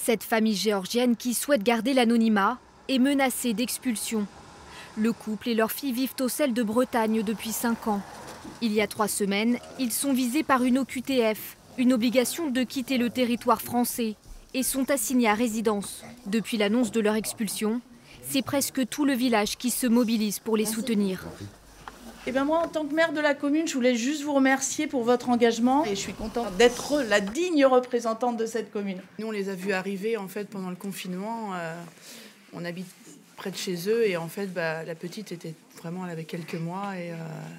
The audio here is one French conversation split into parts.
Cette famille géorgienne qui souhaite garder l'anonymat est menacée d'expulsion. Le couple et leur fille vivent au Sel de Bretagne depuis 5 ans. Il y a 3 semaines, ils sont visés par une OQTF, une obligation de quitter le territoire français, et sont assignés à résidence. Depuis l'annonce de leur expulsion, c'est presque tout le village qui se mobilise pour les soutenir. Moi, en tant que maire de la commune, je voulais juste vous remercier pour votre engagement et je suis contente d'être la digne représentante de cette commune. Nous, on les a vus arriver en fait pendant le confinement. On habite près de chez eux et en fait, la petite était vraiment, elle avait quelques mois et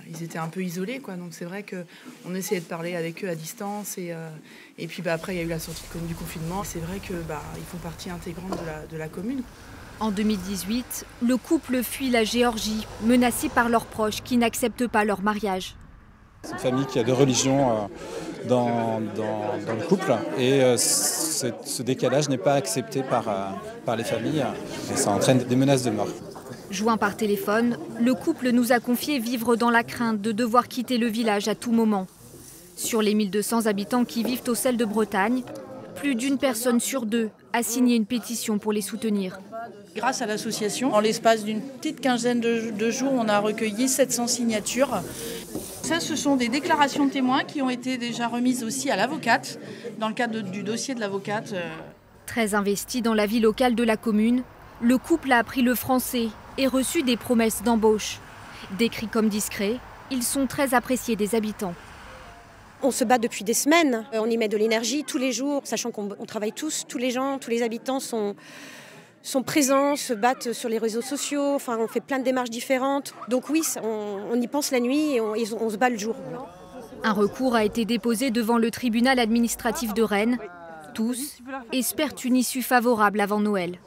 ils étaient un peu isolés, quoi. Donc c'est vrai qu'on essayait de parler avec eux à distance et puis après il y a eu la sortie du confinement. C'est vrai que ils font partie intégrante de la commune. En 2018, le couple fuit la Géorgie, menacé par leurs proches qui n'acceptent pas leur mariage. C'est une famille qui a 2 religions dans le couple et ce décalage n'est pas accepté par les familles et ça entraîne des menaces de mort. Joint par téléphone, le couple nous a confié vivre dans la crainte de devoir quitter le village à tout moment. Sur les 1200 habitants qui vivent au Sel de Bretagne, plus d'1 personne sur 2 a signé une pétition pour les soutenir. Grâce à l'association, en l'espace d'une petite quinzaine de jours, on a recueilli 700 signatures. Ça, ce sont des déclarations de témoins qui ont été déjà remises aussi à l'avocate, dans le cadre du dossier de l'avocate. Très investi dans la vie locale de la commune, le couple a appris le français et reçu des promesses d'embauche. Décrits comme discrets, ils sont très appréciés des habitants. On se bat depuis des semaines, on y met de l'énergie tous les jours, sachant qu'on travaille tous les habitants sont présents, se battent sur les réseaux sociaux, on fait plein de démarches différentes. Donc oui, on y pense la nuit et on se bat le jour. Un recours a été déposé devant le tribunal administratif de Rennes. Tous espèrent une issue favorable avant Noël.